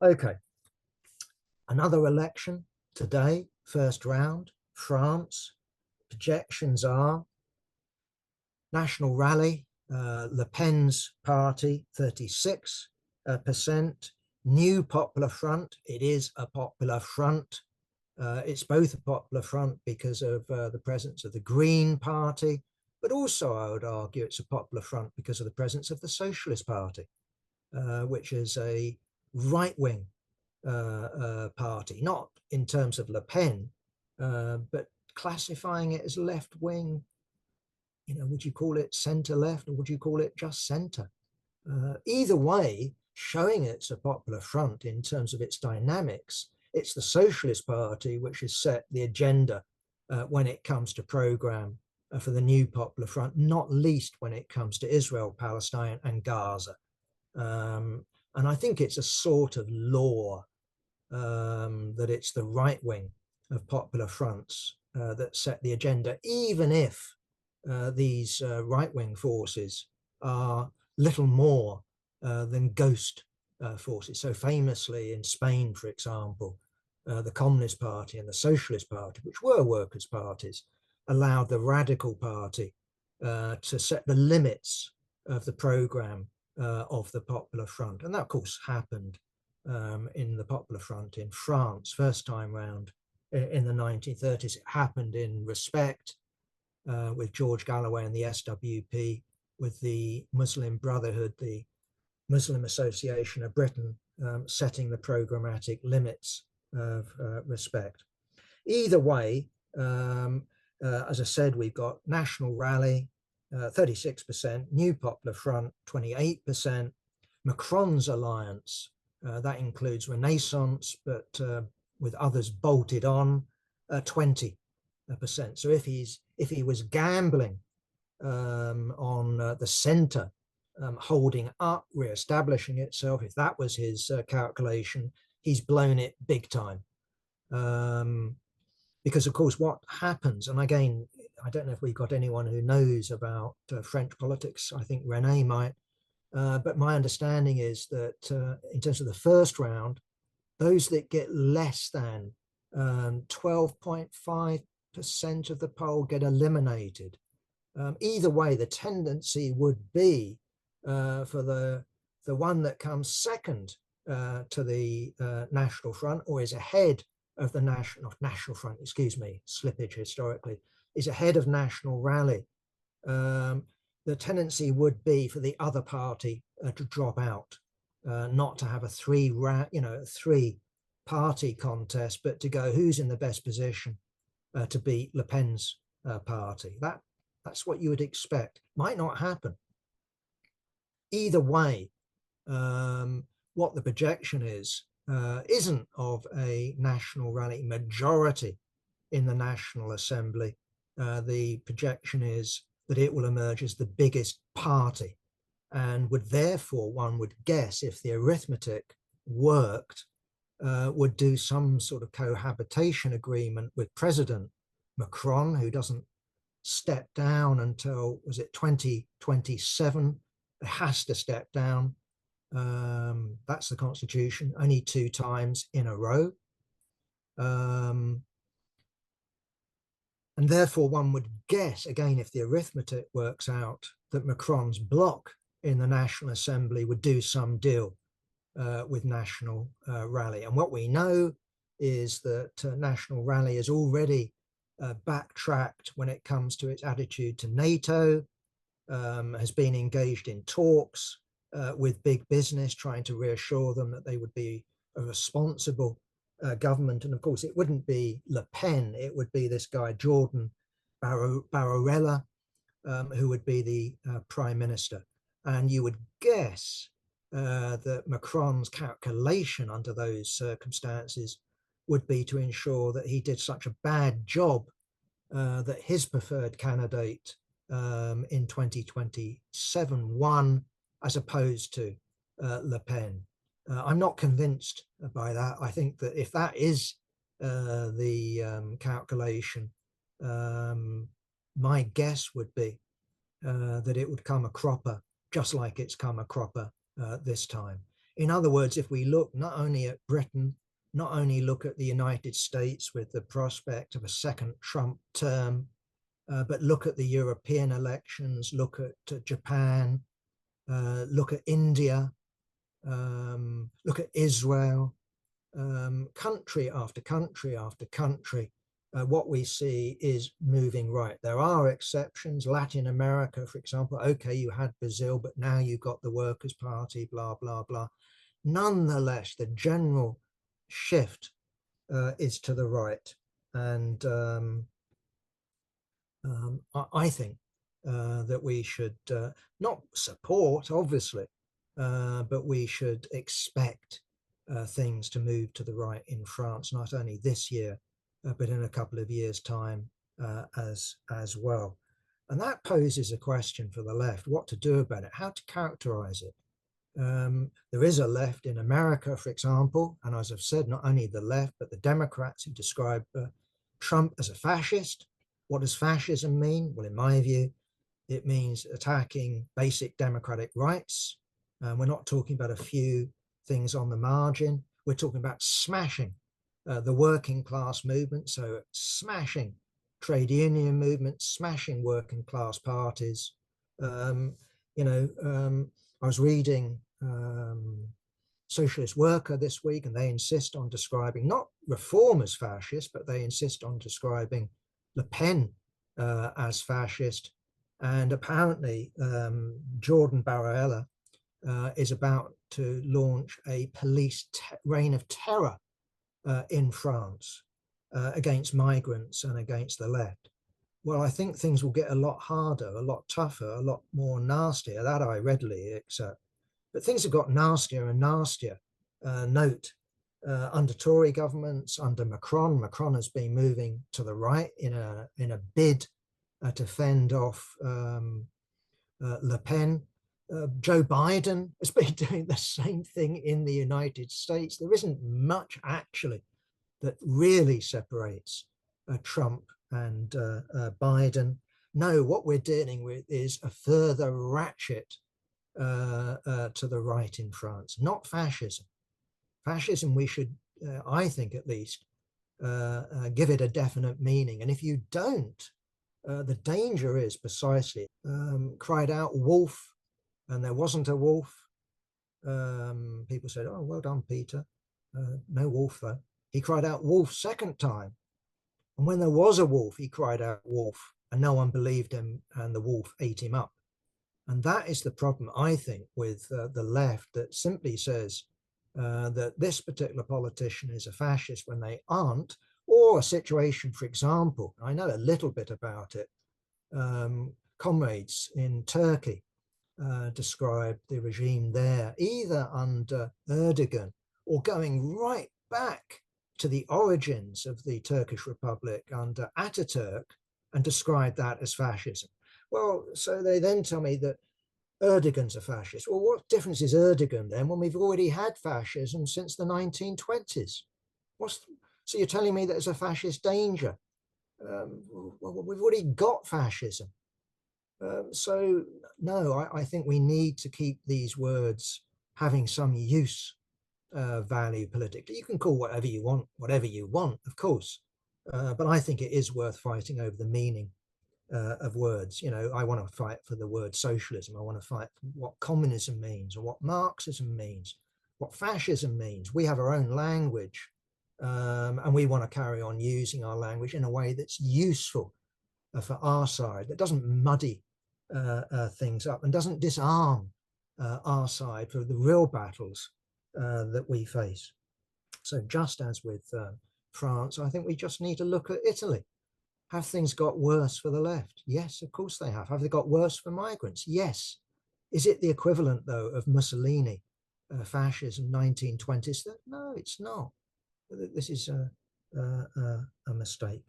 Okay, another election today, first round, France. Projections are National Rally, Le Pen's party, 36%. New Popular Front, it is a popular front. It's both a popular front because of the presence of the Green Party, but also I would argue it's a popular front because of the presence of the Socialist Party, which is a right-wing party, not in terms of Le Pen, but classifying it as left-wing. Would you call it centre-left or would you call it just centre? Either way, showing it's a popular front in terms of its dynamics. It's the Socialist Party which has set the agenda when it comes to programme for the new Popular Front, not least when it comes to Israel, Palestine and Gaza. And I think it's a sort of law that it's the right wing of popular fronts that set the agenda, even if these right-wing forces are little more than ghost forces. So famously in Spain, for example, the Communist Party and the Socialist Party, which were workers' parties, allowed the Radical Party to set the limits of the programme of the Popular Front. And that, of course, happened in the Popular Front in France, first time round in the 1930s. It happened in Respect with George Galloway and the SWP, with the Muslim Brotherhood, the Muslim Association of Britain, setting the programmatic limits of Respect. Either way, as I said, we've got National Rally, 36%, New Popular Front, 28%, Macron's alliance, that includes Renaissance, but with others bolted on, 20%. So if he was gambling on the centre holding up, re-establishing itself, if that was his calculation, he's blown it big time. Because of course what happens, and again, I don't know if we've got anyone who knows about French politics, I think René might, but my understanding is that in terms of the first round, those that get less than 12.5% of the poll get eliminated. Either way, the tendency would be for the one that comes second to the National Front, or is ahead of the National Front, excuse me, slippage historically, is ahead of National Rally. The tendency would be for the other party to drop out, not to have a three-party contest, but to go who's in the best position to beat Le Pen's party. That's what you would expect. Might not happen. Either way, what the projection is isn't of a National Rally majority in the National Assembly. The projection is that it will emerge as the biggest party, and would therefore, one would guess, if the arithmetic worked, would do some sort of cohabitation agreement with President Macron, who doesn't step down until, was it 2027? It has to step down. That's the constitution, only 2 times in a row. And therefore one would guess, again, if the arithmetic works out, that Macron's bloc in the National Assembly would do some deal with National Rally. And what we know is that National Rally has already backtracked when it comes to its attitude to NATO, has been engaged in talks with big business, trying to reassure them that they would be a responsible government. And of course, it wouldn't be Le Pen, it would be this guy, Jordan Bardella, who would be the prime minister. And you would guess that Macron's calculation under those circumstances would be to ensure that he did such a bad job that his preferred candidate in 2027 won, as opposed to Le Pen. I'm not convinced by that. I think that if that is the calculation, my guess would be that it would come a cropper, just like it's come a cropper this time. In other words, if we look not only at Britain, not only look at the United States with the prospect of a second Trump term, but look at the European elections, look at Japan, look at India, look at Israel, country after country after country, what we see is moving right. There are exceptions. Latin America, for example, okay, you had Brazil, but now you've got the Workers' Party, blah, blah, blah. Nonetheless, the general shift is to the right. And I think that we should not support, obviously, but we should expect things to move to the right in France, not only this year, but in a couple of years' time as well. And that poses a question for the left, what to do about it, how to characterize it. There is a left in America, for example, and as I've said, not only the left, but the Democrats who describe Trump as a fascist. What does fascism mean? Well, in my view, it means attacking basic democratic rights. We're not talking about a few things on the margin. We're talking about smashing the working class movement, so smashing trade union movements, smashing working class parties. I was reading Socialist Worker this week, and they insist on describing not Reform as fascist, but they insist on describing Le Pen as fascist. And apparently Jordan Bardella is about to launch a police reign of terror in France against migrants and against the left. Well, I think things will get a lot harder, a lot tougher, a lot more nastier. That I readily accept. But things have got nastier and nastier. Note, under Tory governments, under Macron, Macron has been moving to the right in a bid to fend off Le Pen. Joe Biden has been doing the same thing in the United States. There isn't much actually that really separates Trump and Biden. No, what we're dealing with is a further ratchet to the right in France, not fascism. Fascism, we should, I think at least, give it a definite meaning. And if you don't, the danger is precisely cried out wolf, and there wasn't a wolf. People said, oh, well done, Peter. No wolf though. He cried out wolf second time. And when there was a wolf, he cried out wolf, and no one believed him, and the wolf ate him up. And that is the problem, I think, with the left, that simply says that this particular politician is a fascist when they aren't, or a situation, for example, I know a little bit about it. Comrades in Turkey described the regime there, either under Erdogan or going right back to the origins of the Turkish Republic under Ataturk, and described that as fascism. Well, so they then tell me that Erdogan's a fascist. Well, what difference is Erdogan then when we've already had fascism since the 1920s? So you're telling me that there's a fascist danger? Well, we've already got fascism. So no, I think we need to keep these words having some use value politically. You can call whatever you want, of course, but I think it is worth fighting over the meaning of words. You know, I want to fight for the word socialism. I want to fight for what communism means, or what Marxism means, what fascism means. We have our own language, and we want to carry on using our language in a way that's useful for our side, that doesn't muddy things up and doesn't disarm our side for the real battles that we face. So just as with France, I think we just need to look at Italy. Have things got worse for the left? Yes, of course they have. Have they got worse for migrants? Yes. Is it the equivalent, though, of Mussolini, fascism, 1920s? No, it's not. This is a mistake.